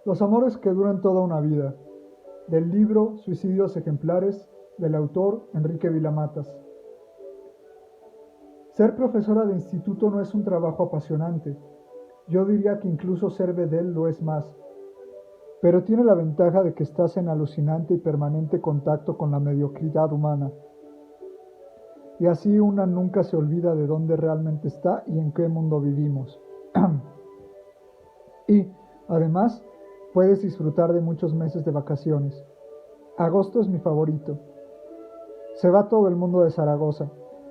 Los amores que duran toda una vida. Del libro Suicidios ejemplares, del autor Enrique Vilamatas. Ser profesora de instituto no es un trabajo apasionante. Yo diría que incluso ser bedel lo es más. Pero tiene la ventaja de que estás en alucinante y permanente contacto con la mediocridad humana. Y así una nunca se olvida de dónde realmente está y en qué mundo vivimos. Y, además, puedes disfrutar de muchos meses de vacaciones. Agosto es mi favorito. Se va todo el mundo de Zaragoza.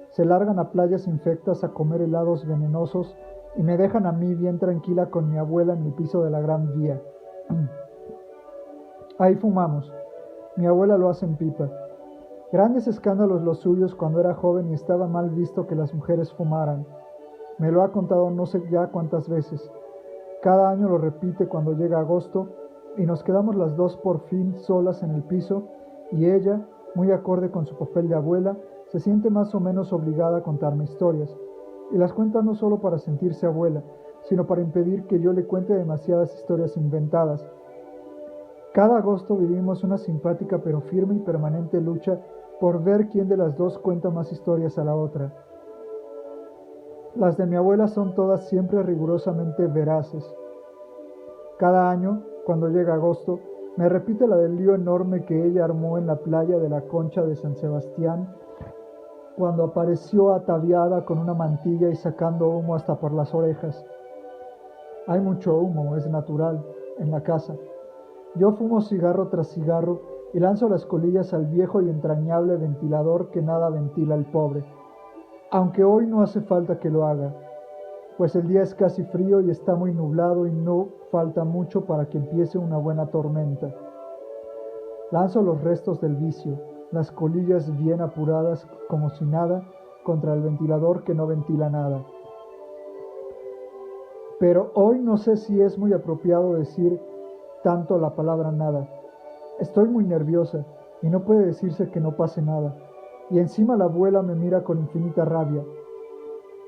Se largan a playas infectas a comer helados venenosos y me dejan a mí bien tranquila con mi abuela en el piso de la Gran Vía. Ahí fumamos. Mi abuela lo hace en pipa. Grandes escándalos los suyos cuando era joven y estaba mal visto que las mujeres fumaran. Me lo ha contado no sé ya cuántas veces. Cada año lo repite cuando llega agosto y nos quedamos las dos por fin solas en el piso y ella, muy acorde con su papel de abuela, se siente más o menos obligada a contarme historias. Y las cuenta no solo para sentirse abuela, sino para impedir que yo le cuente demasiadas historias inventadas. Cada agosto vivimos una simpática pero firme y permanente lucha por ver quién de las dos cuenta más historias a la otra. Las de mi abuela son todas siempre rigurosamente veraces. Cada año, cuando llega agosto, me repite la del lío enorme que ella armó en la playa de la Concha de San Sebastián, cuando apareció ataviada con una mantilla y sacando humo hasta por las orejas. Hay mucho humo, es natural, en la casa. Yo fumo cigarro tras cigarro y lanzo las colillas al viejo y entrañable ventilador que nada ventila el pobre. Aunque hoy no hace falta que lo haga, pues el día es casi frío y está muy nublado y no falta mucho para que empiece una buena tormenta. Lanzo los restos del vicio, las colillas bien apuradas como si nada, contra el ventilador que no ventila nada. Pero hoy no sé si es muy apropiado decir tanto la palabra nada. Estoy muy nerviosa y no puede decirse que no pase nada. Y encima la abuela me mira con infinita rabia.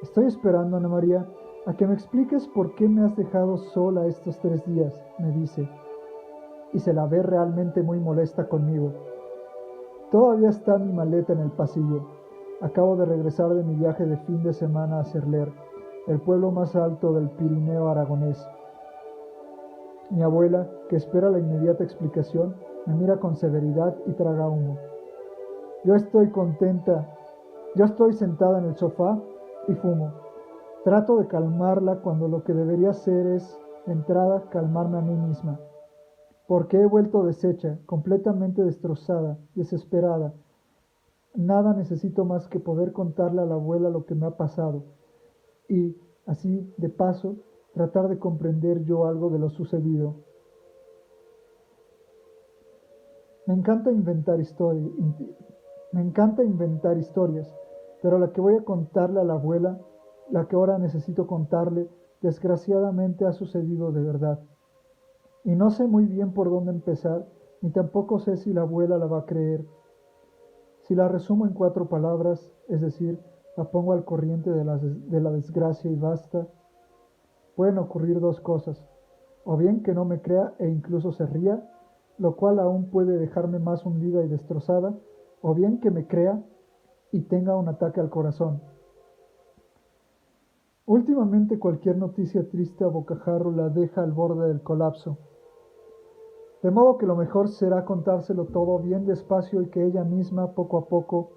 Estoy esperando, Ana María, a que me expliques por qué me has dejado sola estos 3 días, me dice, y se la ve realmente muy molesta conmigo. Todavía está mi maleta en el pasillo. Acabo de regresar de mi viaje de fin de semana a Cerler, el pueblo más alto del Pirineo aragonés. Mi abuela, que espera la inmediata explicación, me mira con severidad y traga humo. Yo estoy contenta. Yo estoy sentada en el sofá y fumo. Trato de calmarla cuando lo que debería hacer es, de entrada, calmarme a mí misma. Porque he vuelto deshecha, completamente destrozada, desesperada. Nada necesito más que poder contarle a la abuela lo que me ha pasado y, así, de paso, tratar de comprender yo algo de lo sucedido. Me encanta inventar historias, me encanta inventar historias, pero la que voy a contarle a la abuela, la que ahora necesito contarle, desgraciadamente ha sucedido de verdad. Y no sé muy bien por dónde empezar, ni tampoco sé si la abuela la va a creer. Si la resumo en 4 palabras, es decir, la pongo al corriente de la desgracia y basta, pueden ocurrir 2 cosas, o bien que no me crea e incluso se ría, lo cual aún puede dejarme más hundida y destrozada, o bien que me crea y tenga un ataque al corazón. Últimamente cualquier noticia triste a bocajarro la deja al borde del colapso, de modo que lo mejor será contárselo todo bien despacio y que ella misma, poco a poco,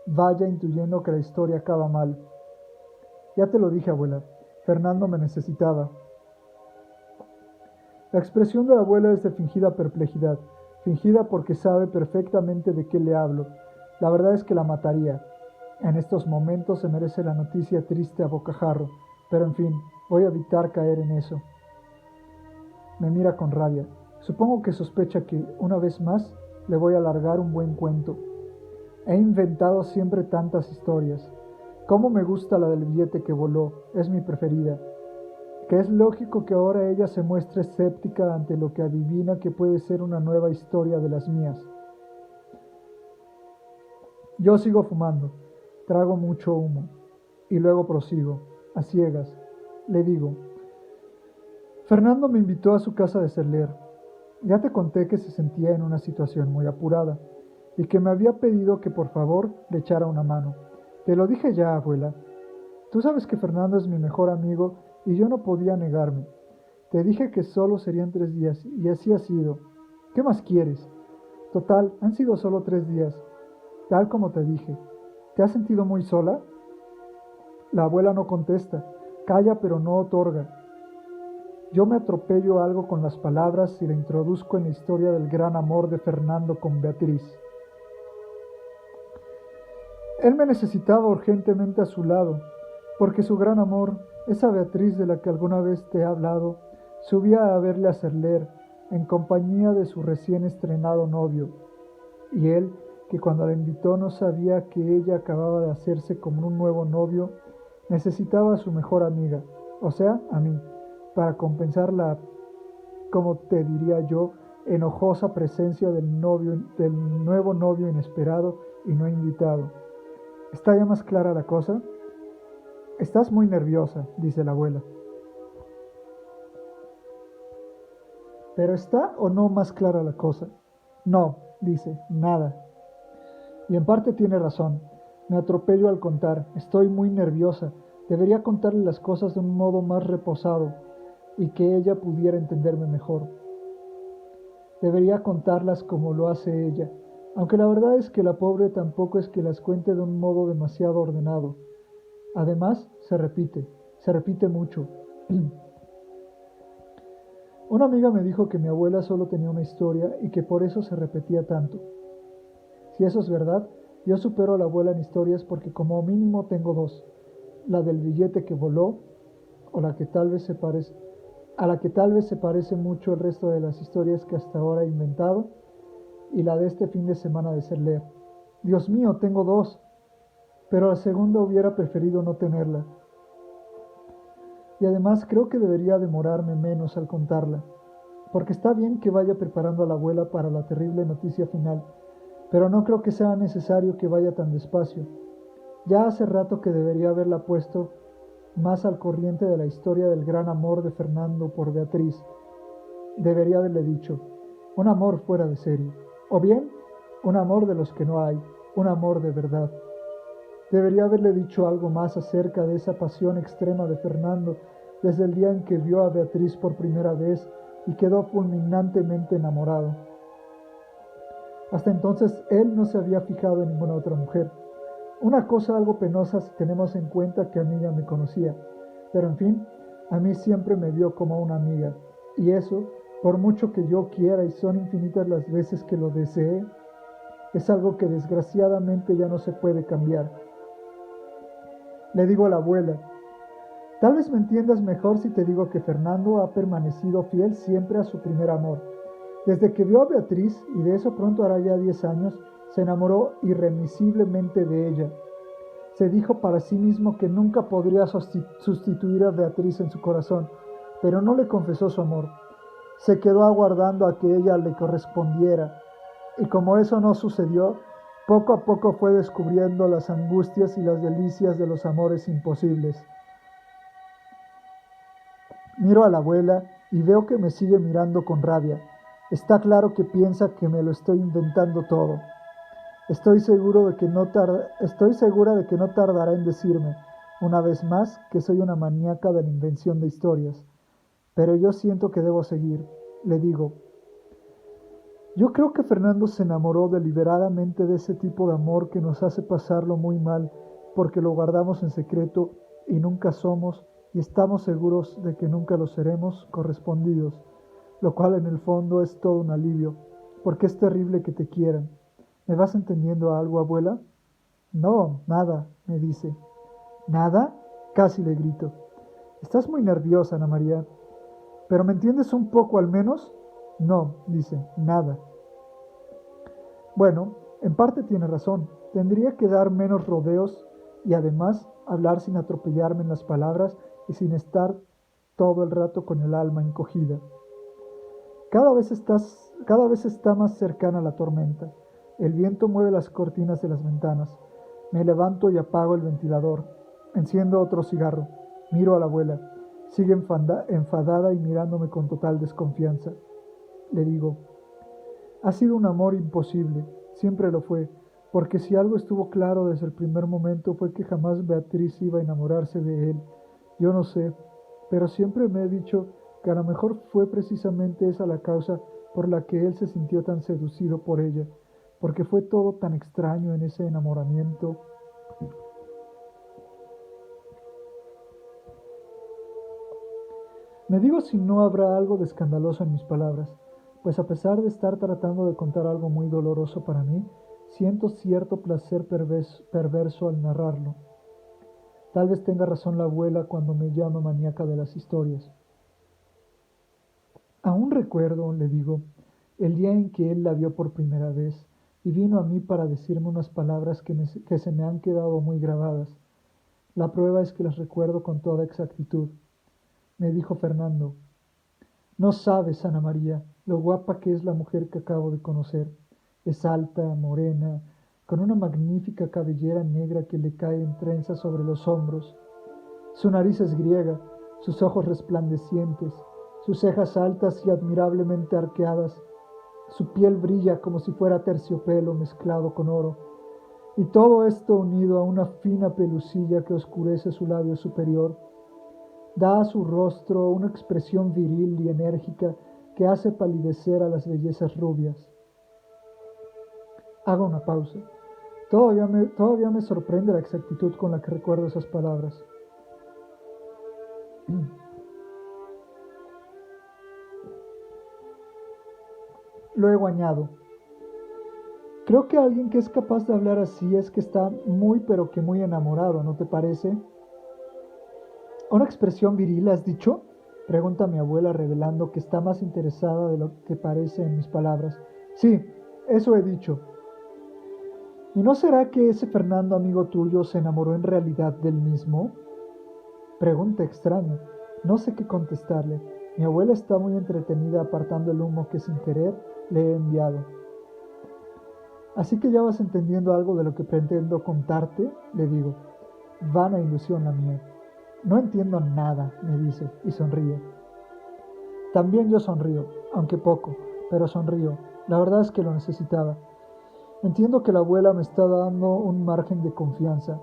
vaya intuyendo que la historia acaba mal. Ya te lo dije, abuela, Fernando me necesitaba. La expresión de la abuela es de fingida perplejidad, fingida porque sabe perfectamente de qué le hablo. La verdad es que la mataría. En estos momentos se merece la noticia triste a bocajarro, pero en fin, voy a evitar caer en eso. Me mira con rabia. Supongo que sospecha que, una vez más, le voy a alargar un buen cuento. He inventado siempre tantas historias. Cómo me gusta la del billete que voló, es mi preferida. Que es lógico que ahora ella se muestre escéptica ante lo que adivina que puede ser una nueva historia de las mías. Yo sigo fumando, trago mucho humo, y luego prosigo, a ciegas. Le digo, Fernando me invitó a su casa de Serler. Ya te conté que se sentía en una situación muy apurada y que me había pedido que por favor le echara una mano. Te lo dije ya, abuela. Tú sabes que Fernando es mi mejor amigo y yo no podía negarme. Te dije que solo serían 3 días y así ha sido. ¿Qué más quieres? Total, han sido solo 3 días, tal como te dije. ¿Te has sentido muy sola? La abuela no contesta, calla pero no otorga. Yo me atropello algo con las palabras y la introduzco en la historia del gran amor de Fernando con Beatriz. Él me necesitaba urgentemente a su lado, porque su gran amor, esa Beatriz de la que alguna vez te he hablado, subía a verle a Serler en compañía de su recién estrenado novio, y él, que cuando la invitó no sabía que ella acababa de hacerse como un nuevo novio, necesitaba a su mejor amiga, o sea, a mí, para compensar la, como te diría yo, enojosa presencia del nuevo novio inesperado y no invitado. ¿Está ya más clara la cosa? Estás muy nerviosa, dice la abuela. ¿Pero está o no más clara la cosa? No, dice, nada. Y en parte tiene razón. Me atropello al contar. Estoy muy nerviosa. Debería contarle las cosas de un modo más reposado y que ella pudiera entenderme mejor. Debería contarlas como lo hace ella, aunque la verdad es que la pobre tampoco es que las cuente de un modo demasiado ordenado. Además, se repite mucho. Una amiga me dijo que mi abuela solo tenía una historia y que por eso se repetía tanto. Si eso es verdad, yo supero a la abuela en historias porque como mínimo tengo dos. La del billete que voló, o la que tal vez se parece, a la que tal vez se parece mucho el resto de las historias que hasta ahora he inventado, y la de este fin de semana de Serler. Dios mío, tengo dos, pero la segunda hubiera preferido no tenerla. Y además creo que debería demorarme menos al contarla, porque está bien que vaya preparando a la abuela para la terrible noticia final, pero no creo que sea necesario que vaya tan despacio. Ya hace rato que debería haberla puesto más al corriente de la historia del gran amor de Fernando por Beatriz. Debería haberle dicho, un amor fuera de serie, o bien, un amor de los que no hay, un amor de verdad. Debería haberle dicho algo más acerca de esa pasión extrema de Fernando desde el día en que vio a Beatriz por primera vez y quedó fulminantemente enamorado. Hasta entonces él no se había fijado en ninguna otra mujer. Una cosa algo penosa si tenemos en cuenta que a mí ya me conocía, pero en fin, a mí siempre me vio como una amiga, y eso, por mucho que yo quiera y son infinitas las veces que lo desee, es algo que desgraciadamente ya no se puede cambiar. Le digo a la abuela, tal vez me entiendas mejor si te digo que Fernando ha permanecido fiel siempre a su primer amor. Desde que vio a Beatriz, y de eso pronto hará ya 10 años, se enamoró irremisiblemente de ella. Se dijo para sí mismo que nunca podría sustituir a Beatriz en su corazón, pero no le confesó su amor. Se quedó aguardando a que ella le correspondiera, y como eso no sucedió, poco a poco fue descubriendo las angustias y las delicias de los amores imposibles. Miro a la abuela y veo que me sigue mirando con rabia. Está claro que piensa que me lo estoy inventando todo. Estoy segura de que no tardará en decirme, una vez más, que soy una maníaca de la invención de historias. Pero yo siento que debo seguir. Le digo, yo creo que Fernando se enamoró deliberadamente de ese tipo de amor que nos hace pasarlo muy mal porque lo guardamos en secreto y nunca somos y estamos seguros de que nunca lo seremos correspondidos, lo cual en el fondo es todo un alivio, porque es terrible que te quieran. ¿Me vas entendiendo algo, abuela? No, nada, me dice. ¿Nada? Casi le grito. Estás muy nerviosa, Ana María. ¿Pero me entiendes un poco al menos? No, dice, nada. Bueno, en parte tiene razón. Tendría que dar menos rodeos y además hablar sin atropellarme en las palabras y sin estar todo el rato con el alma encogida. Cada vez está más cercana la tormenta. El viento mueve las cortinas de las ventanas. Me levanto y apago el ventilador. Enciendo otro cigarro. Miro a la abuela. Sigue enfadada y mirándome con total desconfianza. Le digo, ha sido un amor imposible, siempre lo fue, porque si algo estuvo claro desde el primer momento fue que jamás Beatriz iba a enamorarse de él. Yo no sé, pero siempre me he dicho que a lo mejor fue precisamente esa la causa por la que él se sintió tan seducido por ella, porque fue todo tan extraño en ese enamoramiento. Me digo si no habrá algo de escandaloso en mis palabras, pues a pesar de estar tratando de contar algo muy doloroso para mí, siento cierto placer perverso al narrarlo. Tal vez tenga razón la abuela cuando me llama maníaca de las historias. Aún recuerdo, le digo, el día en que él la vio por primera vez y vino a mí para decirme unas palabras que se me han quedado muy grabadas. La prueba es que las recuerdo con toda exactitud. Me dijo Fernando, no sabes, Ana María, lo guapa que es la mujer que acabo de conocer. Es alta, morena, con una magnífica cabellera negra que le cae en trenzas sobre los hombros. Su nariz es griega, sus ojos resplandecientes, sus cejas altas y admirablemente arqueadas. Su piel brilla como si fuera terciopelo mezclado con oro. Y todo esto unido a una fina pelusilla que oscurece su labio superior, da a su rostro una expresión viril y enérgica que hace palidecer a las bellezas rubias. Hago una pausa. Todavía me sorprende la exactitud con la que recuerdo esas palabras. Luego añado, creo que alguien que es capaz de hablar así es que está muy pero que muy enamorado, ¿no te parece? ¿Una expresión viril has dicho? Pregunta mi abuela revelando que está más interesada de lo que parece en mis palabras. Sí, eso he dicho. ¿Y no será que ese Fernando amigo tuyo se enamoró en realidad del mismo? Pregunta extraña. No sé qué contestarle. Mi abuela está muy entretenida apartando el humo que sin querer le he enviado. Así que ya vas entendiendo algo de lo que pretendo contarte, le digo. Vana ilusión la mía. No entiendo nada, me dice, y sonríe. También yo sonrío, aunque poco, pero sonrío. La verdad es que lo necesitaba. Entiendo que la abuela me está dando un margen de confianza.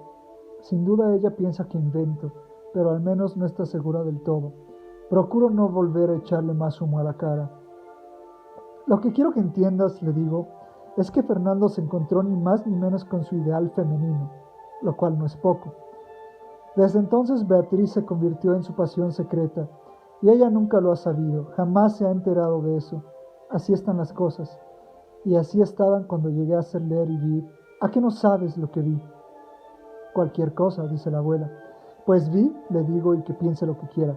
Sin duda ella piensa que invento, pero al menos no está segura del todo. Procuro no volver a echarle más humo a la cara. Lo que quiero que entiendas, le digo, es que Fernando se encontró ni más ni menos con su ideal femenino, lo cual no es poco. Desde entonces Beatriz se convirtió en su pasión secreta, y ella nunca lo ha sabido, jamás se ha enterado de eso. Así están las cosas, y así estaban cuando llegué a hacer leer y vi. ¿A qué no sabes lo que vi? Cualquier cosa, dice la abuela. Pues vi, le digo, y que piense lo que quiera.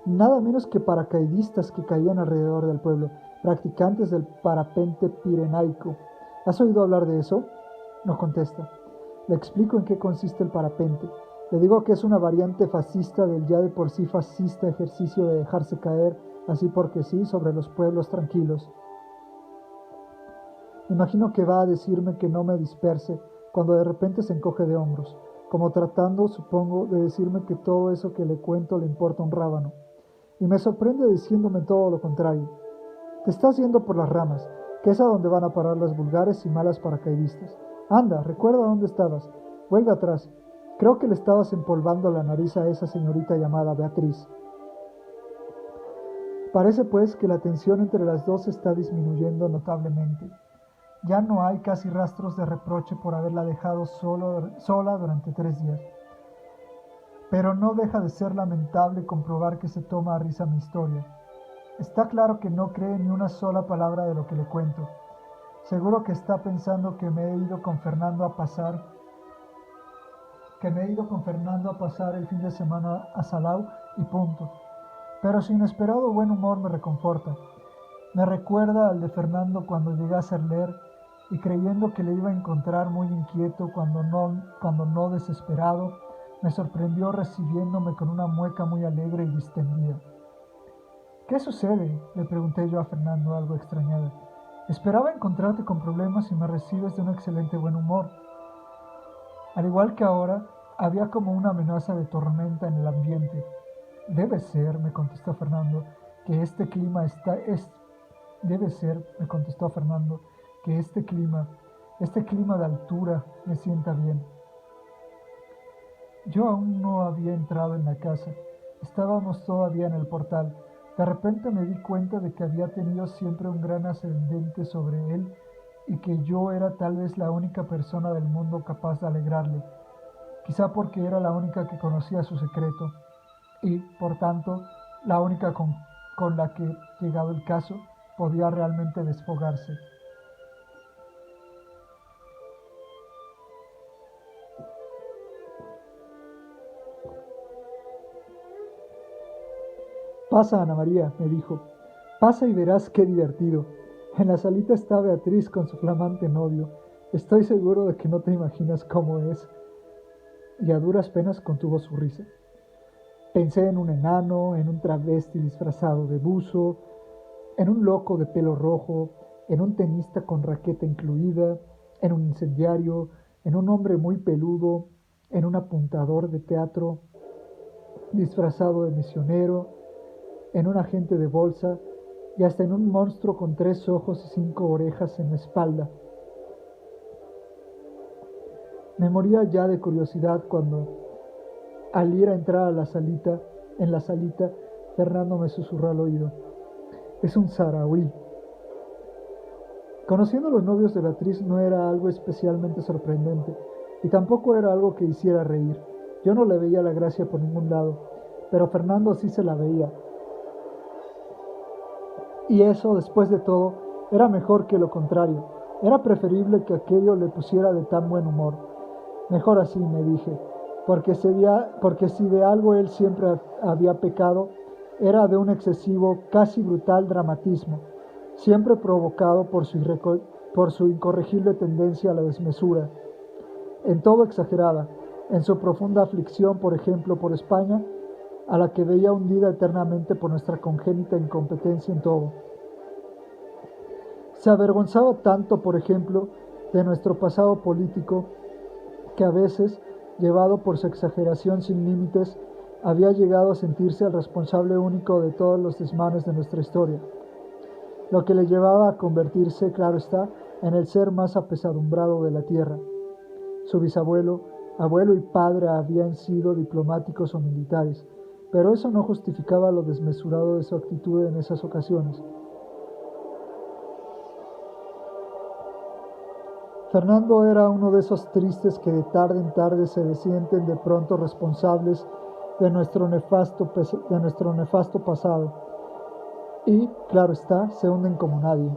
Nada menos que paracaidistas que caían alrededor del pueblo, practicantes del parapente pirenaico. ¿Has oído hablar de eso? No contesta. Le explico en qué consiste el parapente. Le digo que es una variante fascista del ya de por sí fascista ejercicio de dejarse caer, así porque sí, sobre los pueblos tranquilos. Imagino que va a decirme que no me disperse, cuando de repente se encoge de hombros, como tratando, supongo, de decirme que todo eso que le cuento le importa un rábano. Y me sorprende diciéndome todo lo contrario. Te estás yendo por las ramas, que es a donde van a parar las vulgares y malas paracaidistas. Anda, recuerda dónde estabas. Vuelve atrás. Creo que le estabas empolvando la nariz a esa señorita llamada Beatriz. Parece pues que la tensión entre las dos está disminuyendo notablemente. Ya no hay casi rastros de reproche por haberla dejado sola durante 3 días. Pero no deja de ser lamentable comprobar que se toma a risa mi historia. Está claro que no cree ni una sola palabra de lo que le cuento. Seguro que está pensando que me he ido con Fernando a pasar el fin de semana a Salau y punto. Pero su inesperado buen humor me reconforta. Me recuerda al de Fernando cuando llegué a Cerler y creyendo que le iba a encontrar muy inquieto cuando no desesperado, me sorprendió recibiéndome con una mueca muy alegre y distendida. ¿Qué sucede?, le pregunté yo a Fernando algo extrañada. Esperaba encontrarte con problemas y me recibes de un excelente buen humor. Al igual que ahora, había como una amenaza de tormenta en el ambiente. Debe ser, me contestó Fernando, que debe ser, me contestó Fernando, que este clima de altura me sienta bien. Yo aún no había entrado en la casa. Estábamos todavía en el portal. De repente me di cuenta de que había tenido siempre un gran ascendente sobre él y que yo era tal vez la única persona del mundo capaz de alegrarle, quizá porque era la única que conocía su secreto y, por tanto, la única con la que, llegado el caso, podía realmente desfogarse. Pasa, Ana María, me dijo. Pasa y verás qué divertido. En la salita está Beatriz con su flamante novio. Estoy seguro de que no te imaginas cómo es. Y a duras penas contuvo su risa. Pensé en un enano, en un travesti disfrazado de buzo, en un loco de pelo rojo, en un tenista con raqueta incluida, en un incendiario, en un hombre muy peludo, en un apuntador de teatro disfrazado de misionero, en un agente de bolsa y hasta en un monstruo con 3 ojos y 5 orejas en la espalda. Me moría ya de curiosidad cuando, al ir a entrar a en la salita, Fernando me susurró al oído: es un saharaui. Conociendo a los novios de Beatriz no era algo especialmente sorprendente y tampoco era algo que hiciera reír. Yo no le veía la gracia por ningún lado, pero Fernando sí se la veía. Y eso, después de todo, era mejor que lo contrario. Era preferible que aquello le pusiera de tan buen humor. Mejor así, me dije, porque si de algo él siempre había pecado, era de un excesivo, casi brutal dramatismo, siempre provocado por su incorregible tendencia a la desmesura. En todo exageraba, en su profunda aflicción, por ejemplo, por España, a la que veía hundida eternamente por nuestra congénita incompetencia en todo. Se avergonzaba tanto, por ejemplo, de nuestro pasado político, que a veces, llevado por su exageración sin límites, había llegado a sentirse el responsable único de todos los desmanes de nuestra historia, lo que le llevaba a convertirse, claro está, en el ser más apesadumbrado de la tierra. Su bisabuelo, abuelo y padre habían sido diplomáticos o militares, pero eso no justificaba lo desmesurado de su actitud en esas ocasiones. Fernando era uno de esos tristes que de tarde en tarde se sienten de pronto responsables de nuestro nefasto pasado y, claro está, se hunden como nadie.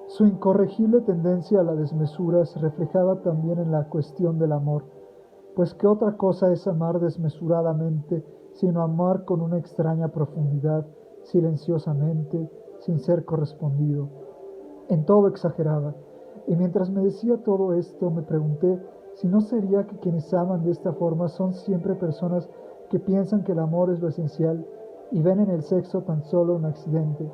Su incorregible tendencia a la desmesura se reflejaba también en la cuestión del amor, pues qué otra cosa es amar desmesuradamente, sino amar con una extraña profundidad, silenciosamente, sin ser correspondido. En todo exageraba, y mientras me decía todo esto me pregunté si no sería que quienes aman de esta forma son siempre personas que piensan que el amor es lo esencial y ven en el sexo tan solo un accidente.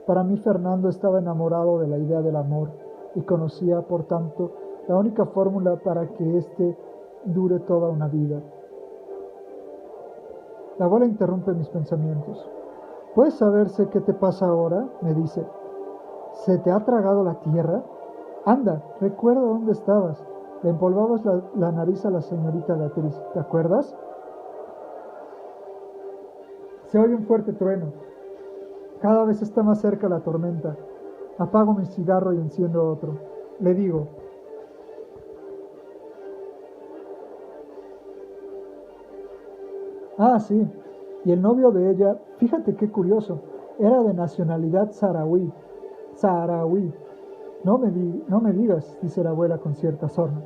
Para mí Fernando estaba enamorado de la idea del amor y conocía, por tanto, la única fórmula para que éste dure toda una vida. La abuela interrumpe mis pensamientos. ¿Puedes saberse qué te pasa ahora?, me dice. ¿Se te ha tragado la tierra? Anda, recuerda dónde estabas. Le empolvabas la nariz a la señorita Beatriz, ¿te acuerdas? Se oye un fuerte trueno. Cada vez está más cerca la tormenta. Apago mi cigarro y enciendo otro. Le digo: ah, sí. Y el novio de ella, fíjate qué curioso, era de nacionalidad saharaui. Saharaui. No me digas, dice la abuela con cierta sorna.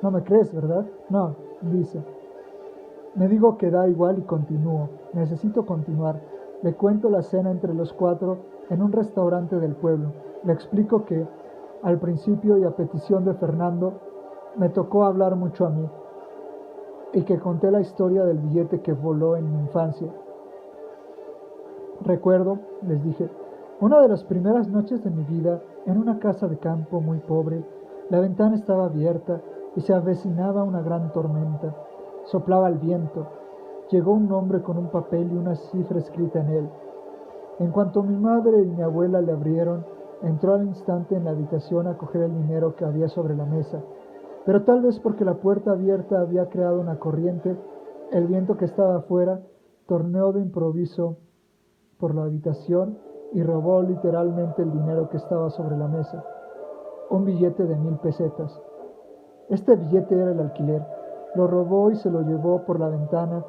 No me crees, ¿verdad? No, dice. Me digo que da igual y continúo. Necesito continuar. Le cuento la cena entre los 4 en un restaurante del pueblo. Le explico que, al principio y a petición de Fernando, me tocó hablar mucho a mí, y que conté la historia del billete que voló en mi infancia. Recuerdo, les dije, una de las primeras noches de mi vida en una casa de campo muy pobre. La ventana estaba abierta y se avecinaba una gran tormenta. Soplaba el viento. Llegó un hombre con un papel y una cifra escrita en él. En cuanto mi madre y mi abuela le abrieron, entró al instante en la habitación a coger el dinero que había sobre la mesa. Pero tal vez porque la puerta abierta había creado una corriente, el viento que estaba afuera torneó de improviso por la habitación y robó literalmente el dinero que estaba sobre la mesa. Un billete de 1000 pesetas. Este billete era el alquiler. Lo robó y se lo llevó por la ventana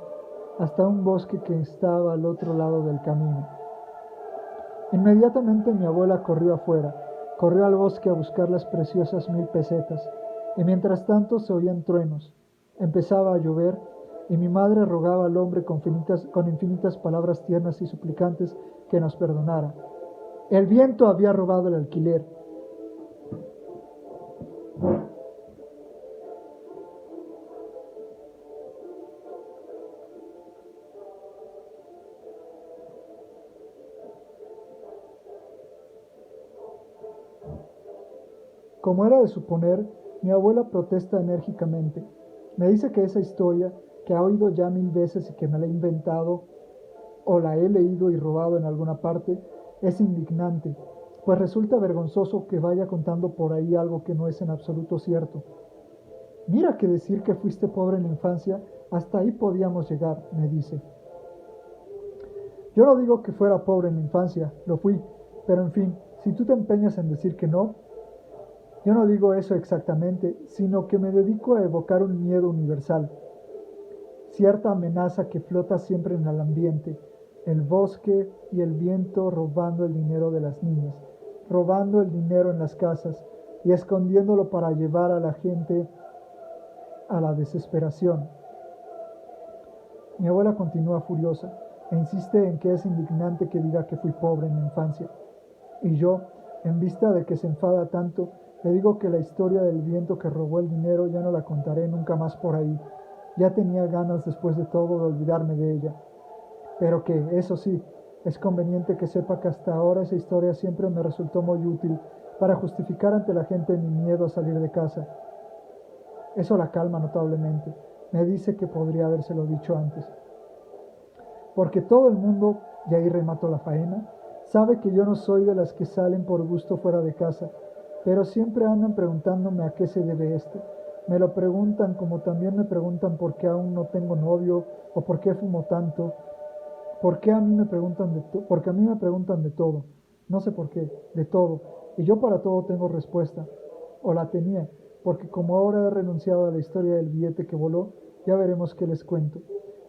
hasta un bosque que estaba al otro lado del camino. Inmediatamente mi abuela corrió afuera, corrió al bosque a buscar las preciosas 1000 pesetas, y mientras tanto se oían truenos. Empezaba a llover, y mi madre rogaba al hombre con infinitas palabras tiernas y suplicantes que nos perdonara. El viento había robado el alquiler. Como era de suponer, mi abuela protesta enérgicamente. Me dice que esa historia, que ha oído ya 1000 veces y que me la he inventado, o la he leído y robado en alguna parte, es indignante, pues resulta vergonzoso que vaya contando por ahí algo que no es en absoluto cierto. Mira que decir que fuiste pobre en la infancia, hasta ahí podíamos llegar, me dice. Yo no digo que fuera pobre en la infancia, lo fui, pero en fin, si tú te empeñas en decir que no, yo no digo eso exactamente, sino que me dedico a evocar un miedo universal, cierta amenaza que flota siempre en el ambiente, el bosque y el viento robando el dinero de las niñas, robando el dinero en las casas y escondiéndolo para llevar a la gente a la desesperación. Mi abuela continúa furiosa e insiste en que es indignante que diga que fui pobre en la infancia. Y yo, en vista de que se enfada tanto, le digo que la historia del viento que robó el dinero ya no la contaré nunca más por ahí. Ya tenía ganas después de todo de olvidarme de ella. Pero que, eso sí, es conveniente que sepa que hasta ahora esa historia siempre me resultó muy útil para justificar ante la gente mi miedo a salir de casa. Eso la calma notablemente. Me dice que podría habérselo dicho antes. Porque todo el mundo, y ahí remato la faena, sabe que yo no soy de las que salen por gusto fuera de casa, pero siempre andan preguntándome a qué se debe esto. Me lo preguntan como también me preguntan por qué aún no tengo novio o por qué fumo tanto. Porque a mí me preguntan de todo. No sé por qué, de todo. Y yo para todo tengo respuesta. O la tenía, porque como ahora he renunciado a la historia del billete que voló, ya veremos qué les cuento.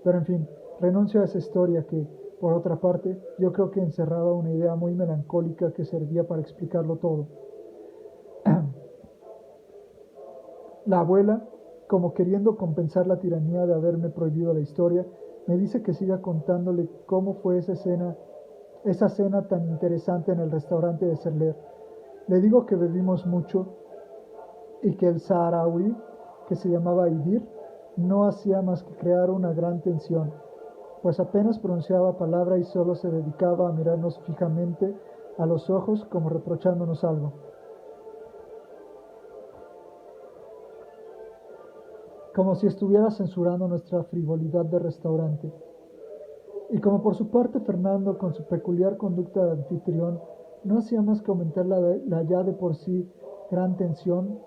Pero en fin, renuncio a esa historia que, por otra parte, yo creo que encerraba una idea muy melancólica que servía para explicarlo todo. La abuela, como queriendo compensar la tiranía de haberme prohibido la historia, me dice que siga contándole cómo fue esa cena tan interesante en el restaurante de Serler. Le digo que bebimos mucho y que el saharaui, que se llamaba Idir, no hacía más que crear una gran tensión, pues apenas pronunciaba palabra y solo se dedicaba a mirarnos fijamente a los ojos como reprochándonos algo. Como si estuviera censurando nuestra frivolidad de restaurante. Y como por su parte Fernando, con su peculiar conducta de anfitrión, no hacía más que aumentar la ya de por sí gran tensión.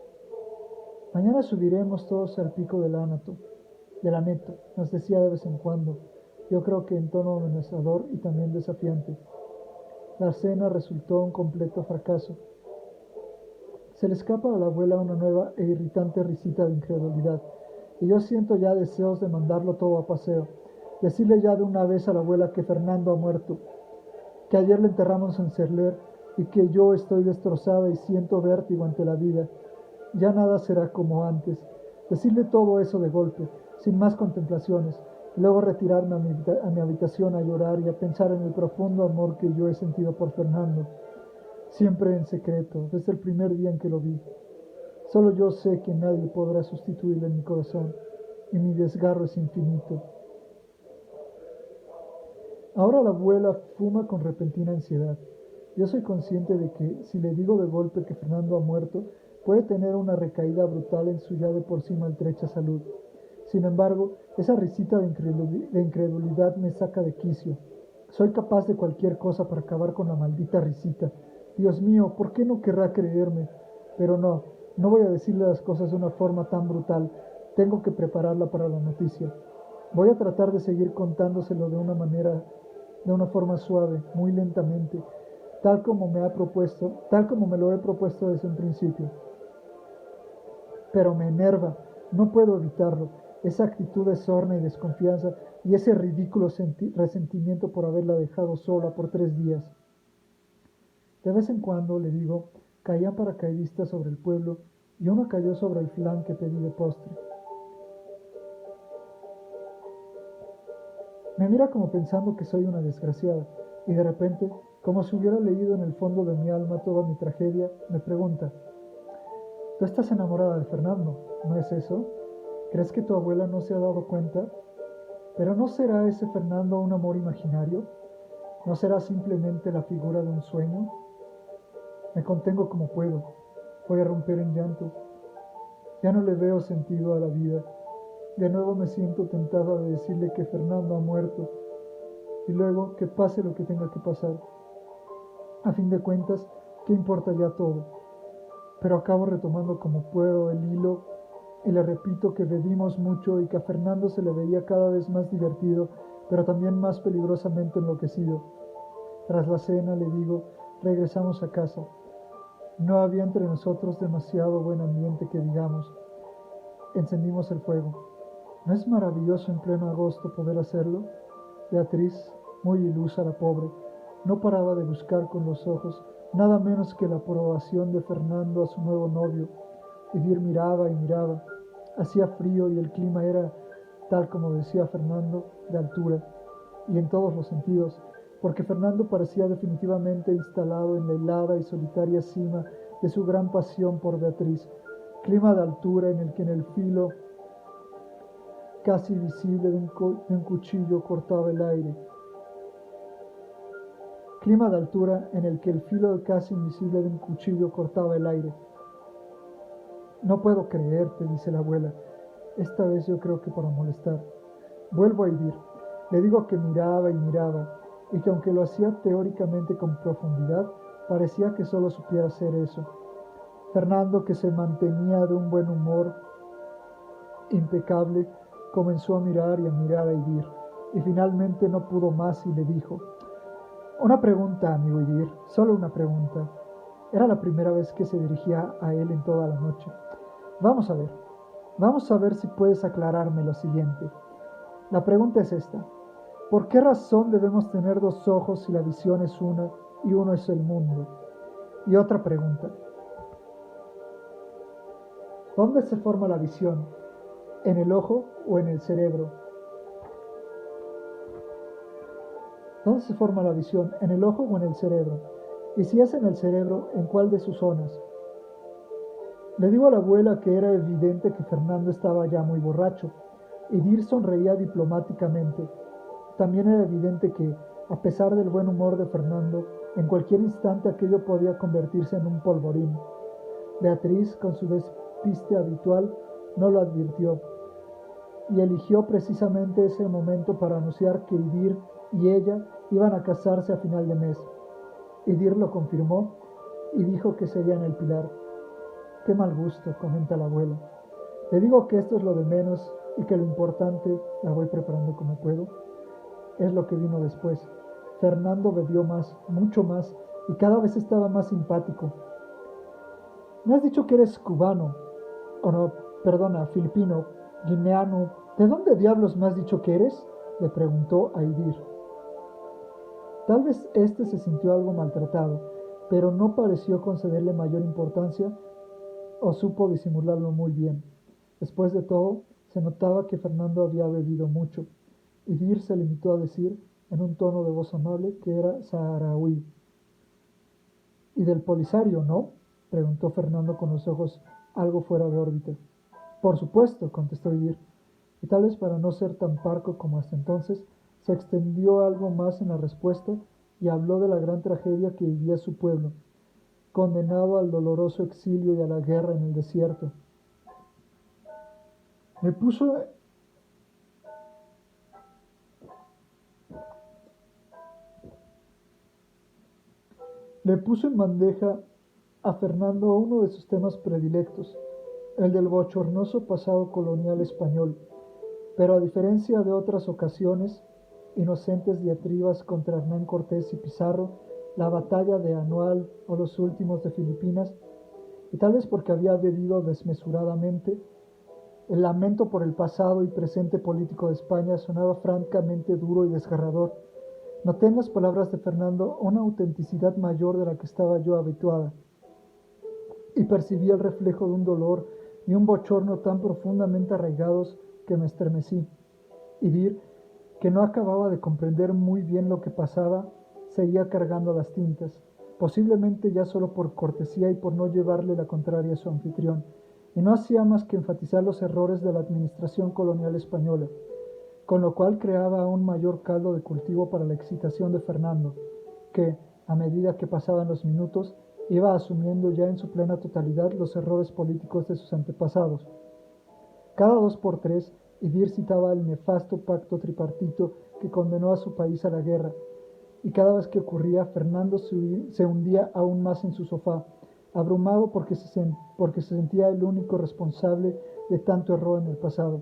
Mañana subiremos todos al pico del Aneto, nos decía de vez en cuando, yo creo que en tono amenazador y también desafiante. La cena resultó un completo fracaso. Se le escapa a la abuela una nueva e irritante risita de incredulidad, y yo siento ya deseos de mandarlo todo a paseo, decirle ya de una vez a la abuela que Fernando ha muerto, que ayer le enterramos en Serler y que yo estoy destrozada y siento vértigo ante la vida. Ya nada será como antes. Decirle todo eso de golpe, sin más contemplaciones, y luego retirarme a mi habitación a llorar y a pensar en el profundo amor que yo he sentido por Fernando, siempre en secreto, desde el primer día en que lo vi. Solo yo sé que nadie podrá sustituirle en mi corazón, y mi desgarro es infinito. Ahora la abuela fuma con repentina ansiedad. Yo soy consciente de que, si le digo de golpe que Fernando ha muerto, puede tener una recaída brutal en su ya de por sí maltrecha salud. Sin embargo, esa risita de incredulidad me saca de quicio. Soy capaz de cualquier cosa para acabar con la maldita risita. Dios mío, ¿por qué no querrá creerme? Pero no, no voy a decirle las cosas de una forma tan brutal. Tengo que prepararla para la noticia. Voy a tratar de seguir contándoselo de una forma suave, muy lentamente, tal como me lo he propuesto desde un principio. Pero me enerva, no puedo evitarlo, esa actitud de sorna y desconfianza y ese ridículo resentimiento por haberla dejado sola por 3 días. De vez en cuando, le digo, caían paracaidistas sobre el pueblo y uno cayó sobre el flan que pedí de postre. Me mira como pensando que soy una desgraciada y de repente, como si hubiera leído en el fondo de mi alma toda mi tragedia, me pregunta: ¿tú estás enamorada de Fernando? ¿No es eso? ¿Crees que tu abuela no se ha dado cuenta? ¿Pero no será ese Fernando un amor imaginario? ¿No será simplemente la figura de un sueño? Me contengo como puedo. Voy a romper en llanto. Ya no le veo sentido a la vida. De nuevo me siento tentada de decirle que Fernando ha muerto y luego que pase lo que tenga que pasar. A fin de cuentas, ¿qué importa ya todo? Pero acabo retomando como puedo el hilo y le repito que bebimos mucho y que a Fernando se le veía cada vez más divertido, pero también más peligrosamente enloquecido. Tras la cena, le digo, regresamos a casa. No había entre nosotros demasiado buen ambiente que digamos. Encendimos el fuego. ¿No es maravilloso en pleno agosto poder hacerlo? Beatriz, muy ilusa la pobre, no paraba de buscar con los ojos nada menos que la aprobación de Fernando a su nuevo novio. Vivir miraba y miraba. Hacía frío y el clima era, tal como decía Fernando, de altura, y en todos los sentidos, porque Fernando parecía definitivamente instalado en la helada y solitaria cima de su gran pasión por Beatriz, clima de altura en el que en el filo casi visible de un cuchillo cortaba el aire. Clima de altura en el que el filo casi invisible de un cuchillo cortaba el aire. No puedo creerte, dice la abuela. Esta vez yo creo que para molestar. Vuelvo a ir. Le digo que miraba y miraba, y que aunque lo hacía teóricamente con profundidad, parecía que solo supiera hacer eso. Fernando, que se mantenía de un buen humor impecable, comenzó a mirar y a mirar a Idir, y finalmente no pudo más y le dijo: una pregunta, amigo Idir, solo una pregunta. Era la primera vez que se dirigía a él en toda la noche. Vamos a ver si puedes aclararme lo siguiente. La pregunta es esta: ¿por qué razón debemos tener dos ojos si la visión es una y uno es el mundo? Y otra pregunta: ¿dónde se forma la visión? ¿En el ojo o en el cerebro? ¿Dónde se forma la visión? ¿En el ojo o en el cerebro? Y si es en el cerebro, ¿en cuál de sus zonas? Le digo a la abuela que era evidente que Fernando estaba ya muy borracho. Edir sonreía diplomáticamente. También era evidente que, a pesar del buen humor de Fernando, en cualquier instante aquello podía convertirse en un polvorín. Beatriz, con su despiste habitual, no lo advirtió, y eligió precisamente ese momento para anunciar que Idir y ella iban a casarse a final de mes. Idir lo confirmó y dijo que sería en el Pilar. Qué mal gusto, comenta la abuela. Le digo que esto es lo de menos y que lo importante, la voy preparando como puedo, es lo que vino después. Fernando bebió más, mucho más, y cada vez estaba más simpático. Me has dicho que eres cubano, o no, perdona, filipino, guineano. ¿De dónde diablos me has dicho que eres? Le preguntó a Idir. Tal vez éste se sintió algo maltratado, pero no pareció concederle mayor importancia o supo disimularlo muy bien. Después de todo, se notaba que Fernando había bebido mucho. Idir se limitó a decir, en un tono de voz amable, que era saharaui. ¿Y del Polisario, no? Preguntó Fernando con los ojos algo fuera de órbita. Por supuesto, contestó Idir, y tal vez para no ser tan parco como hasta entonces, se extendió algo más en la respuesta y habló de la gran tragedia que vivía su pueblo, condenado al doloroso exilio y a la guerra en el desierto. Me puso Le puso en bandeja a Fernando uno de sus temas predilectos, el del bochornoso pasado colonial español, pero a diferencia de otras ocasiones, inocentes diatribas contra Hernán Cortés y Pizarro, la batalla de Anual o los últimos de Filipinas, y tal vez porque había bebido desmesuradamente, el lamento por el pasado y presente político de España sonaba francamente duro y desgarrador. Noté en las palabras de Fernando una autenticidad mayor de la que estaba yo habituada, y percibí el reflejo de un dolor y un bochorno tan profundamente arraigados que me estremecí. Y Dir, que no acababa de comprender muy bien lo que pasaba, seguía cargando las tintas, posiblemente ya solo por cortesía y por no llevarle la contraria a su anfitrión, y no hacía más que enfatizar los errores de la administración colonial española, con lo cual creaba aún mayor caldo de cultivo para la excitación de Fernando, que, a medida que pasaban los minutos, iba asumiendo ya en su plena totalidad los errores políticos de sus antepasados. Cada dos por tres, Idir citaba el nefasto pacto tripartito que condenó a su país a la guerra, y cada vez que ocurría, Fernando se hundía aún más en su sofá, abrumado porque se sentía el único responsable de tanto error en el pasado,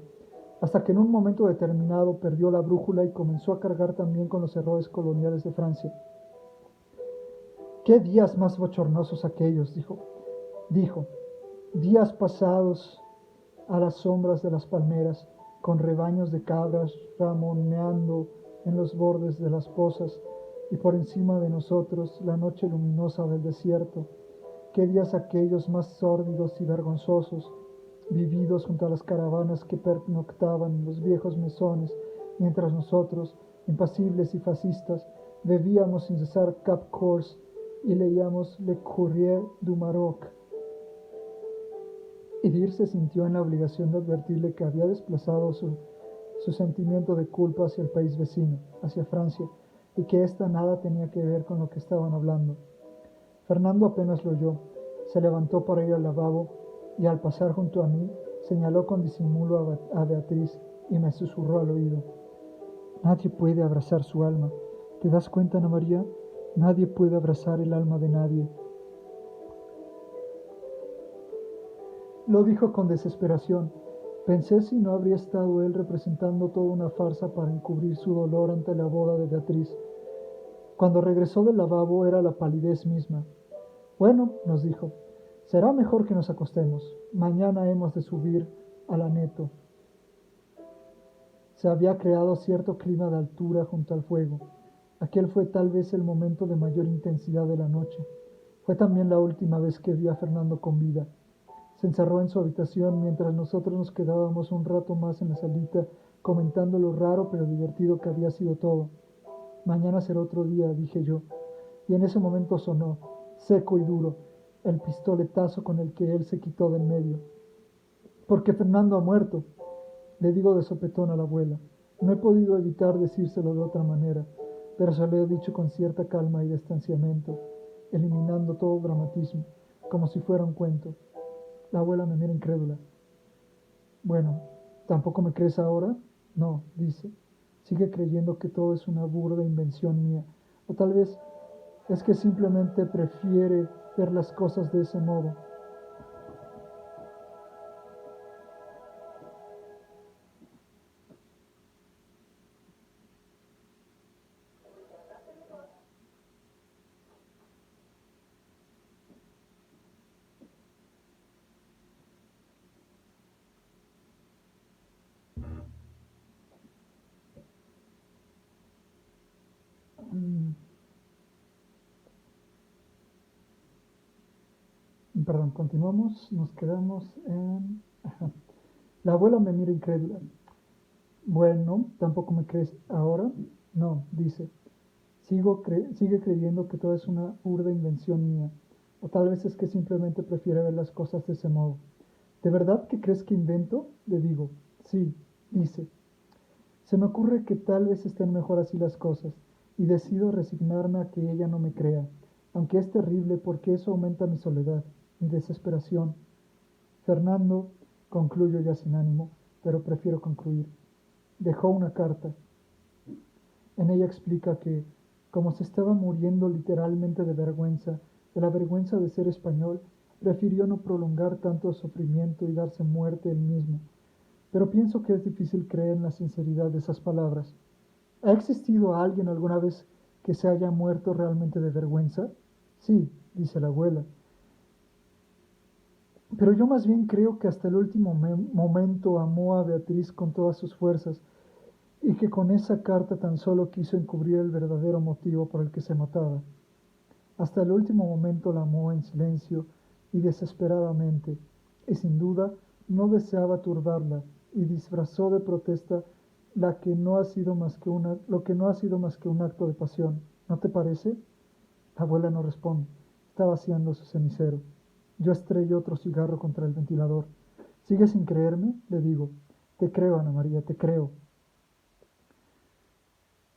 hasta que en un momento determinado perdió la brújula y comenzó a cargar también con los errores coloniales de Francia. ¡Qué días más bochornosos aquellos! Dijo, días pasados a las sombras de las palmeras, con rebaños de cabras ramoneando en los bordes de las pozas, y por encima de nosotros la noche luminosa del desierto. Qué días aquellos más sórdidos y vergonzosos, vividos junto a las caravanas que pernoctaban en los viejos mesones, mientras nosotros, impasibles y fascistas, bebíamos sin cesar Cap Corse y leíamos Le Courrier du Maroc. Idir se sintió en la obligación de advertirle que había desplazado su sentimiento de culpa hacia el país vecino, hacia Francia, y que ésta nada tenía que ver con lo que estaban hablando. Fernando apenas lo oyó, se levantó para ir al lavabo y al pasar junto a mí señaló con disimulo a Beatriz y me susurró al oído. Nadie puede abrazar su alma. ¿Te das cuenta, Ana María? Nadie puede abrazar el alma de nadie. Lo dijo con desesperación. Pensé si no habría estado él representando toda una farsa para encubrir su dolor ante la boda de Beatriz. Cuando regresó del lavabo era la palidez misma. Bueno, nos dijo, será mejor que nos acostemos. Mañana hemos de subir al Aneto. Se había creado cierto clima de altura junto al fuego. Aquel fue tal vez el momento de mayor intensidad de la noche. Fue también la última vez que vi a Fernando con vida. Se encerró en su habitación mientras nosotros nos quedábamos un rato más en la salita comentando lo raro pero divertido que había sido todo. Mañana será otro día, dije yo, y en ese momento sonó, seco y duro, el pistoletazo con el que él se quitó de en medio. Porque Fernando ha muerto, le digo de sopetón a la abuela. No he podido evitar decírselo de otra manera, pero se lo he dicho con cierta calma y distanciamiento, eliminando todo dramatismo, como si fuera un cuento. La abuela me mira incrédula. Bueno, ¿tampoco me crees ahora? No, dice. Sigue creyendo que todo es una burda invención mía. O tal vez es que simplemente prefiere ver las cosas de ese modo. Mm, Perdón, continuamos. Nos quedamos en... Ajá. La abuela me mira incrédula. Bueno, ¿tampoco me crees ahora? No, dice. Sigue creyendo que todo es una burda invención mía. O tal vez es que simplemente prefiere ver las cosas de ese modo. ¿De verdad que crees que invento? Le digo. Sí, dice. Se me ocurre que tal vez estén mejor así las cosas, y decido resignarme a que ella no me crea, aunque es terrible porque eso aumenta mi soledad, mi desesperación. Fernando, concluyo ya sin ánimo, pero prefiero concluir, dejó una carta. En ella explica que Como se estaba muriendo literalmente de vergüenza, de la vergüenza de ser español, prefirió no prolongar tanto el sufrimiento y darse muerte él mismo. Pero pienso que es difícil creer en la sinceridad de esas palabras. ¿Ha existido alguien alguna vez que se haya muerto realmente de vergüenza? Sí, dice la abuela. Pero yo más bien creo que hasta el último momento amó a Beatriz con todas sus fuerzas y que con esa carta tan solo quiso encubrir el verdadero motivo por el que se mataba. Hasta el último momento la amó en silencio y desesperadamente, y sin duda no deseaba turbarla, y disfrazó de protesta lo que no ha sido más que un acto de pasión. ¿No te parece? La abuela no responde. Está vaciando su cenicero. Yo estrello otro cigarro contra el ventilador. ¿Sigues sin creerme? Le digo. Te creo, Ana María, te creo.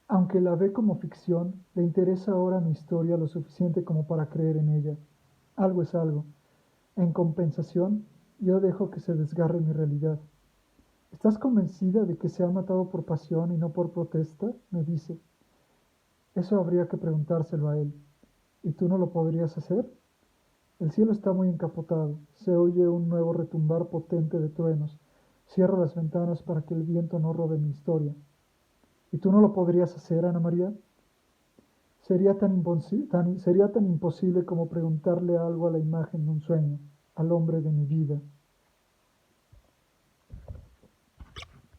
Aunque la ve como ficción, le interesa ahora mi historia lo suficiente como para creer en ella. Algo es algo. En compensación, yo dejo que se desgarre mi realidad. ¿Estás convencida de que se ha matado por pasión y no por protesta? Me dice. Eso habría que preguntárselo a él. ¿Y tú no lo podrías hacer? El cielo está muy encapotado. Se oye un nuevo retumbar potente de truenos. Cierro las ventanas para que el viento no robe mi historia. ¿Y tú no lo podrías hacer, Ana María? Sería tan imposible como preguntarle algo a la imagen de un sueño, al hombre de mi vida.